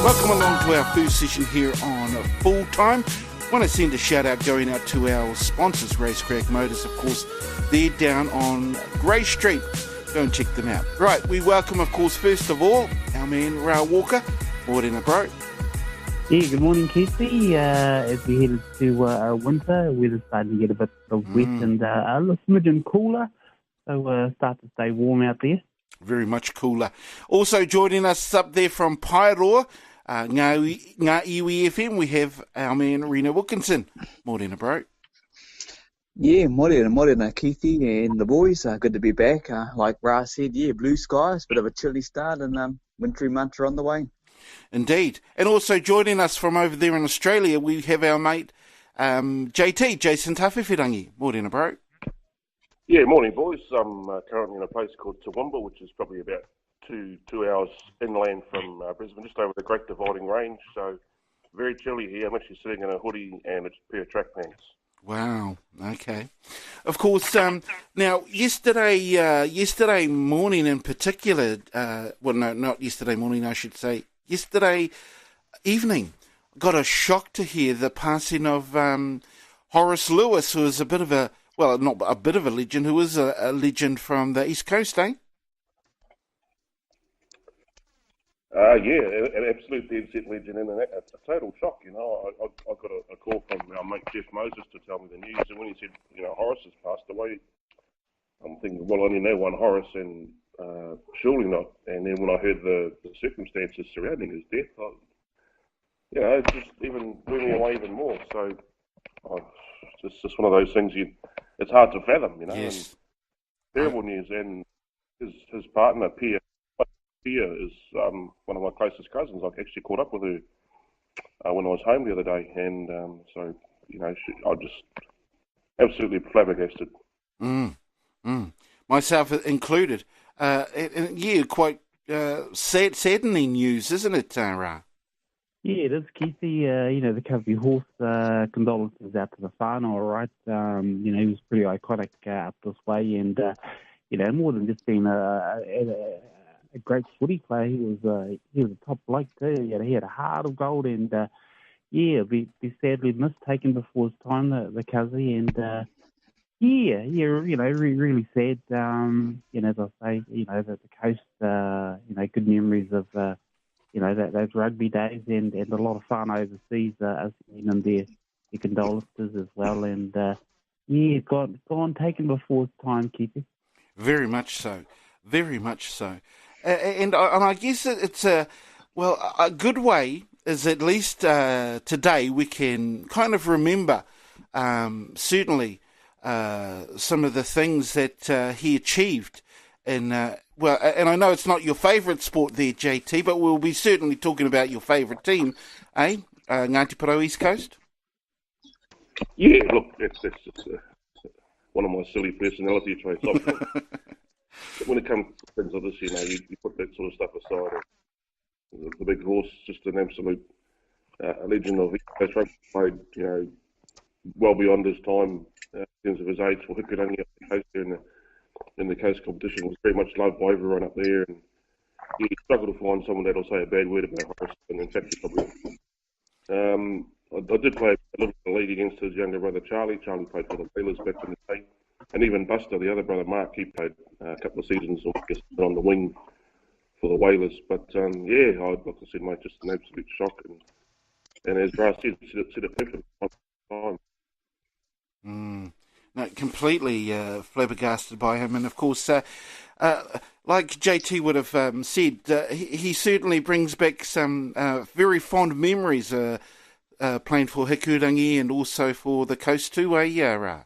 Welcome along to our first session here on Full-Time. Want to send a shout out going out to our sponsors, Racecrack Motors, of course. They're down on Grey Street. Go and check them out. Right, we welcome, of course, first of all, our man, Rao Walker. Morena, bro. Yeah, good morning, Casey. As we head into winter, weather's starting to get a bit of wet and a little smidgen cooler. So start to stay warm out there. Very much cooler. Also joining us up there from Pairoa, Ngā Iwi FM, we have our man Rino Wilkinson. Morena, bro. Yeah, morena, Keithy and the boys. Good to be back. Like Ra said, yeah, blue skies, bit of a chilly start and wintry months are on the way. Indeed. And also joining us from over there in Australia, we have our mate JT, Jason Tawhiwhirangi. Morena, bro. Yeah, morning, boys. I'm currently in a place called Toowoomba, which is probably about two hours inland from Brisbane, just over the Great Dividing Range. So very chilly here. I'm actually sitting in a hoodie and a pair of track pants. Wow. Okay. Of course. Now, yesterday morning in particular. Well, no, not yesterday morning. I should say yesterday evening. Got a shock to hear the passing of Horace Lewis, who is a bit of a not a bit of a legend, who is a legend from the East Coast, eh? Yeah, an absolute dead set legend and a total shock, you know. I got a call from our mate Jeff Moses to tell me the news, and when he said, you know, Horace has passed away, I'm thinking, well, I only know one Horace, and surely not. And then when I heard the circumstances surrounding his death, it just even blew me away even more. So it's just one of those things it's hard to fathom, you know. Yes. And terrible news, and his partner, Pia, is one of my closest cousins. I actually caught up with her when I was home the other day, and so, you know, I just absolutely flabbergasted. Myself included. And yeah, quite saddening news, isn't it, Ra? Yeah, it is, Keithy. You know, the Covey horse condolences out to the whānau, all right? You know, he was pretty iconic up this way, and, you know, more than just being a great footy player, he was a top bloke too. He had a heart of gold, and be sadly missed, taken before his time, the Cuzzy, and you know, really sad. You know, as I say, you know, the coast, you know, good memories of you know, those rugby days, and a lot of fun overseas are sending them their condolences as well, and gone taken before his time, Keithy. Very much so. Very much so. And I guess it's a good way is at least today we can kind of remember certainly some of the things that he achieved. And I know it's not your favourite sport there, JT, but we'll be certainly talking about your favourite team, eh? Ngāti Porou East Coast? Yeah, look, that's just one of my silly personality traits. When it comes to things like this, you know, you put that sort of stuff aside. The big horse, just an absolute legend of East Coast Rugby, played, you know, well beyond his time in terms of his age for Hikurangi up the coast there in the coast competition. Was very much loved by everyone up there, and you struggle to find someone that'll say a bad word about Horace, and in fact, you probably. I did play a little bit of league against his younger brother Charlie. Charlie played for the Whalers back in the day. And even Buster, the other brother, Mark, he played a couple of seasons on the wing for the Whalers. But, like I said, mate, just an absolute shock. And as Ra said it perfectly on time. No, completely flabbergasted by him. And, of course, like JT would have said, he certainly brings back some very fond memories playing for Hikurangi and also for the coast too, Ra?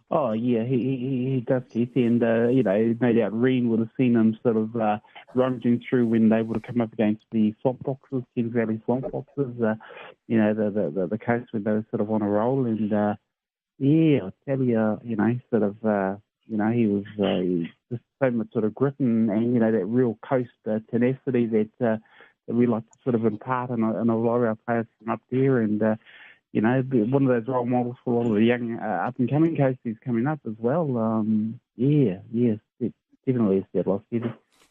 Oh, yeah, he does, Keith, and, you know, no doubt Reen would have seen him sort of rummaging through when they would have come up against the swamp boxes, Kings Valley swamp boxes, you know, the coast when they were sort of on a roll, and, I'll tell you, you know, sort of, you know, he was just so much sort of grit and, you know, that real coast tenacity that we like to sort of impart in a lot of our players from up there, and, you know, one of those role models for a lot of the young up-and-coming coasties coming up as well. Yes, it's definitely a sad loss.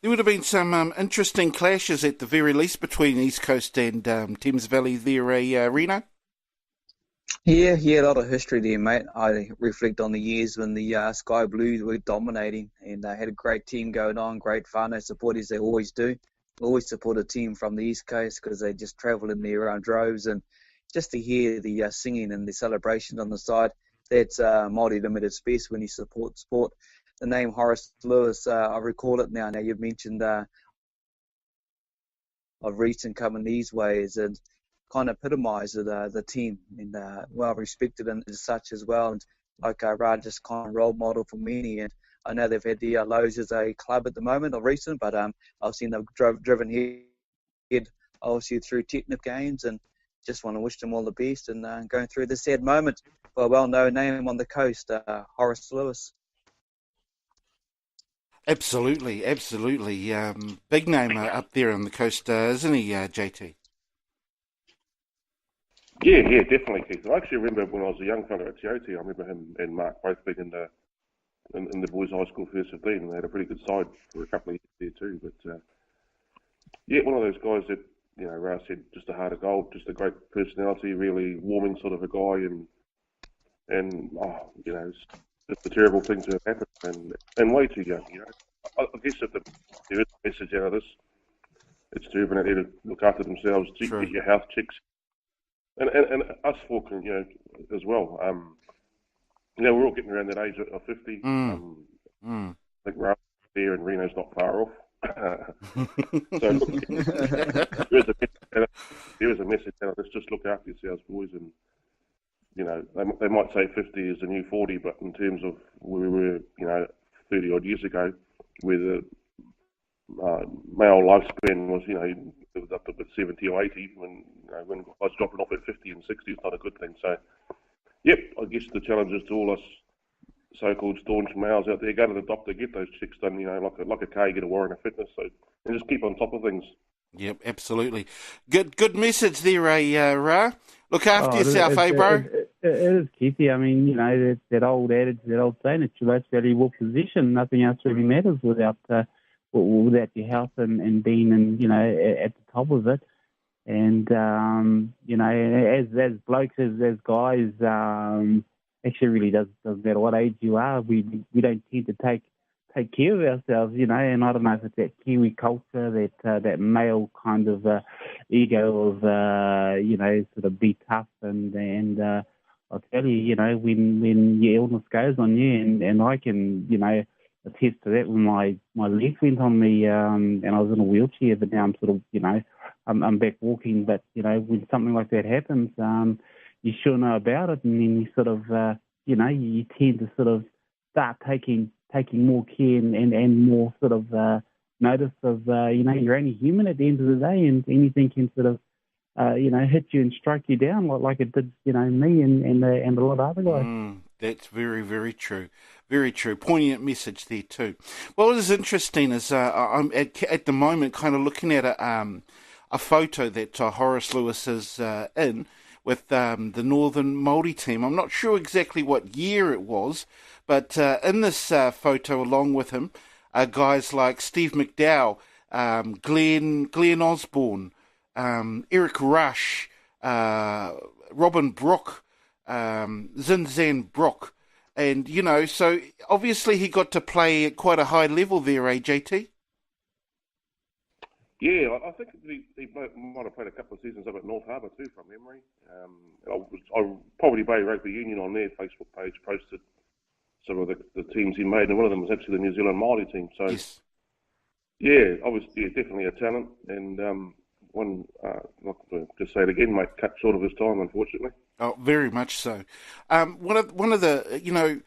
There would have been some interesting clashes at the very least between East Coast and Thames Valley there, Reno? Yeah, a lot of history there, mate. I reflect on the years when the Sky Blues were dominating, and they had a great team going on, great whānau support as they always do. Always support a team from the East Coast because they just travel in their own droves, and just to hear the singing and the celebration on the side, that's Māori limited space when you support sport. The name Horace Lewis, I recall it now. Now you've mentioned of recent coming these ways, and kind of epitomise the team, and well respected and as such as well. And like Ra, just kind of role model for many. And I know they've had the Lowe's as a club at the moment or recent, but I've seen them driven ahead obviously through technical gains, and just want to wish them all the best and going through this sad moment for a well-known name on the coast, Horace Lewis. Absolutely. Big name up there on the coast, isn't he, JT? Yeah, definitely, Keith. I actually remember when I was a young fella at TOT, I remember him and Mark both being in the boys' high school first 15, and they had a pretty good side for a couple of years there too. But yeah, one of those guys that, you know, Ra said, just a heart of gold, just a great personality, really warming sort of a guy, and you know, it's just a terrible thing to have happened, and way too young. You know, I guess if there is a message out of this, it's to everyone out there to look after themselves, get your health checks. And us folk, you know, as well. You know, we're all getting around that age of 50. I think Ralph's there and Reno's not far off. So look, there is a message out. Let's just look after yourselves, boys. And you know, they might say 50 is the new 40, but in terms of where we were, you know, 30 odd years ago, where the male lifespan was, you know, it was up to about 70 or 80 when I was dropping off at 50 and 60. It's not a good thing. So, yep, I guess the challenge is to all us so-called staunch males out there, go to the doctor, get those checks done, you know, like a K, get a warrant of fitness, so, and just keep on top of things. Yep, absolutely. Good message there, Ra. Look after yourself, bro? It is, Keithy. I mean, you know, that old adage, that old saying, it's your most valuable position. Nothing else really matters without your health and being, and you know, at the top of it. And you know, as blokes, as guys, actually really does matter what age you are. We don't tend to take care of ourselves, you know. And I don't know if it's that Kiwi culture, that male kind of ego of you know, sort of be tough, and I'll tell you, know, when your illness goes on you, and I can, you know, attest to that when my leg went on me, and I was in a wheelchair, but now I'm sort of, you know, I'm back walking. But, you know, when something like that happens, you sure know about it, and then you sort of, you know, you tend to sort of start taking more care and more sort of notice of, you know, you're only human at the end of the day, and anything can sort of, you know, hit you and strike you down like it did, you know, me and a lot of other guys. That's very, very true. Very true. Poignant message there too. Well, what is interesting is I'm at the moment kind of looking at a photo that Horace Lewis is in with the Northern Māori team. I'm not sure exactly what year it was, but in this photo along with him are guys like Steve McDowell, Glenn Osborne, Eric Rush, Robin Brook, Zinzan Brook, and, you know, so obviously he got to play at quite a high level there, JT? Yeah, I think he might have played a couple of seasons up at North Harbour too, from memory. Poverty Bay Rugby Union on their Facebook page posted some of the teams he made, and one of them was actually the New Zealand Māori team. So, yes. Yeah, obviously, definitely a talent, and one, not to just say it again, mate, cut short of his time, unfortunately. Oh, very much so. One of the, you know,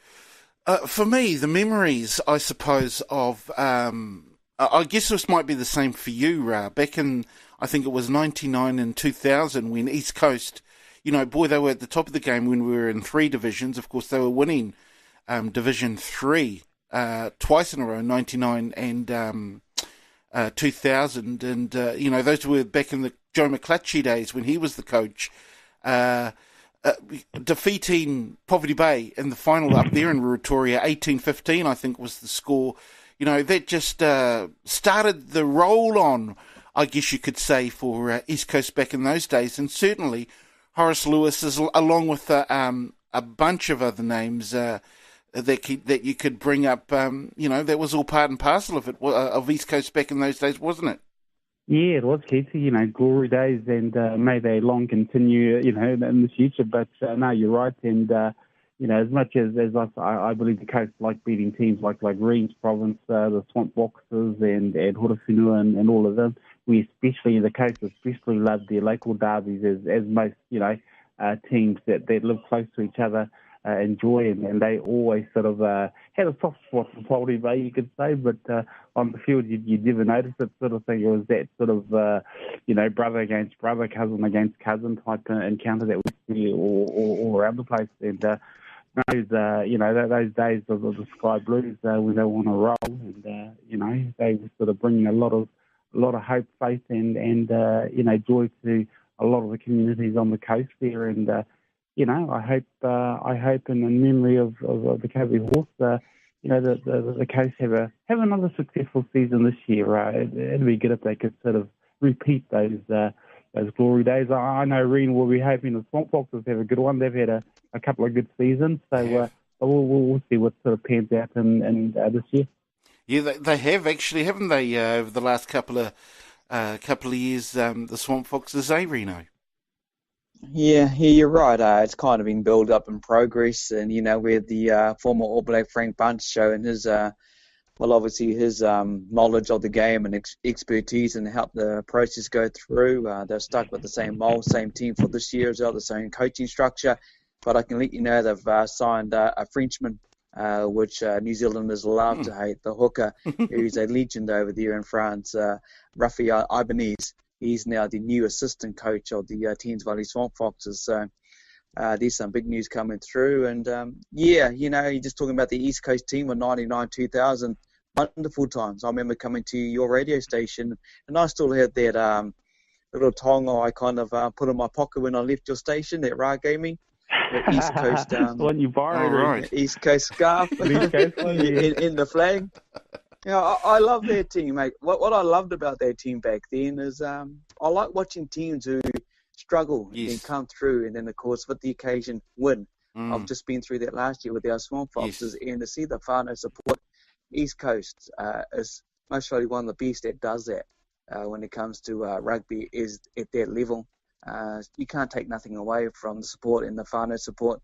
for me, the memories, I suppose, of, I guess this might be the same for you, back in, I think it was 99 and 2000 when East Coast, you know, boy, they were at the top of the game when we were in 3 divisions. Of course, they were winning Division 3 twice in a row, 99 and 2000. And, you know, those were back in the Joe McClatchy days when he was the coach. Defeating Poverty Bay in the final up there in Ruatoria, 18-15, I think was the score. that just started the roll on, I guess you could say, for East Coast back in those days. And certainly Horace Lewis, is, along with a bunch of other names that you could bring up, that was all part and parcel of it, of East Coast back in those days, wasn't it? Yeah, it was, Keithy, glory days, and may they long continue, in the future. But no, you're right, and as much as us, I believe the coast like beating teams like Reims Province, the Swamp Boxers, and Horace and all of them. We especially, the coast especially love their local derbies as most, teams that live close to each other enjoy, and they always sort of had a soft spot for Poldy Bay, you could say, but on the field you'd never notice it sort of thing. It was that sort of, brother against brother, cousin against cousin type encounter that we see all around the place. And those days of the Sky Blues when they want to roll, and they were sort of bringing a lot of hope, faith, and joy to a lot of the communities on the coast there. And I hope in memory of the Cowboy Horse, the coast have another successful season this year. It'd be good if they could sort of repeat those glory days. I know Reno will be hoping the Swamp Foxes have a good one. They've had a couple of good seasons, so we'll see what sort of pans out in this year. Yeah, they have actually, haven't they? Over the last couple of years, the Swamp Foxes, Reno. Yeah, you're right. It's kind of been built up in progress, and we had the former All Black Frank Bunch showing his, obviously his knowledge of the game and expertise, and help the process go through. They're stuck with the same mold, same team for this year as well, the same coaching structure. But I can let you know they've signed a Frenchman, which New Zealanders love to hate, the hooker, who's a legend over there in France, Raphael Ibanez. He's now the new assistant coach of the Thames Valley Swamp Foxes. So there's some big news coming through. And, you're just talking about the East Coast team of 99, 2000. Wonderful times. I remember coming to your radio station, and I still had that little tonga I kind of put in my pocket when I left your station that Ra gave me. The East Coast, one you borrowed, right. East Coast scarf East Coast one, in the flag. I love their team, mate. What I loved about their team back then is I like watching teams who struggle and then come through, and then, of course, with the occasion, win. I've just been through that last year with our Swamp Foxes, and to see the whānau support, East Coast is most probably one of the best that does that when it comes to rugby, is at that level. You can't take nothing away from the support and the whānau support,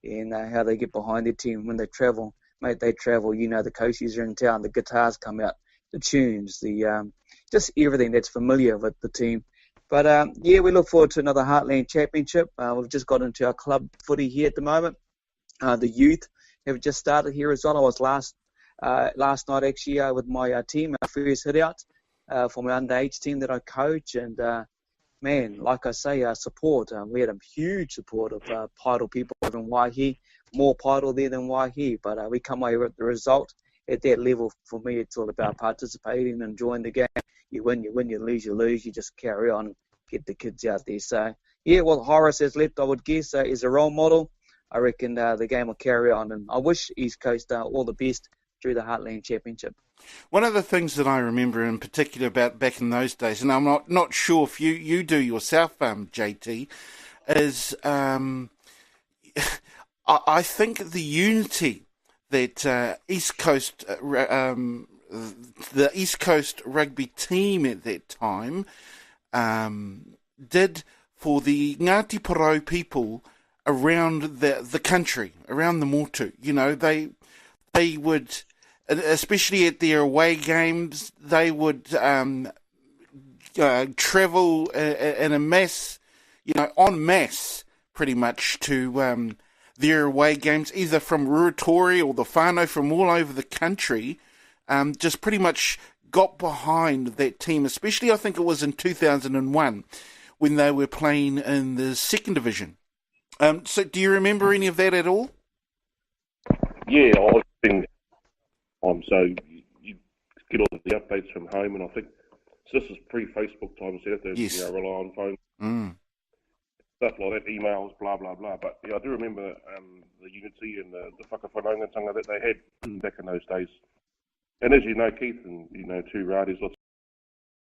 and how they get behind their team when they travel. Mate, they travel, the coaches are in town, the guitars come out, the tunes, the just everything that's familiar with the team. But, we look forward to another Heartland Championship. We've just got into our club footy here at the moment. The youth have just started here as well. I was last night, actually, with my team, our first hit-out for my underage team that I coach. And, man, like I say, our support, we had a huge support of Pidal people in Waihi. More Pidal there than Waihi, but we come away with the result. At that level, for me, it's all about participating and enjoying the game. You win, you lose, you lose. You just carry on and get the kids out there. So, Horace has left, I would guess, is a role model. I reckon the game will carry on, and I wish East Coast all the best through the Heartland Championship. One of the things that I remember in particular about back in those days, and I'm not sure if you do yourself, JT, is I think the unity that East Coast, the East Coast rugby team at that time did for the Ngāti Porou people around the country, around the Motu. They would, especially at their away games, they would travel in a mass, en masse, pretty much to their away games, either from Ruatori or the whānau from all over the country, just pretty much got behind that team, especially I think it was in 2001 when they were playing in the second division. So do you remember any of that at all? Yeah, I think so you get all the updates from home, and I think so this is pre-Facebook times, so you have to rely on phone. Stuff like that, emails, blah, blah, blah. But, I do remember the unity and the whakawhanaungatanga that they had back in those days. And as you know, Keith, and you know too, Radi's,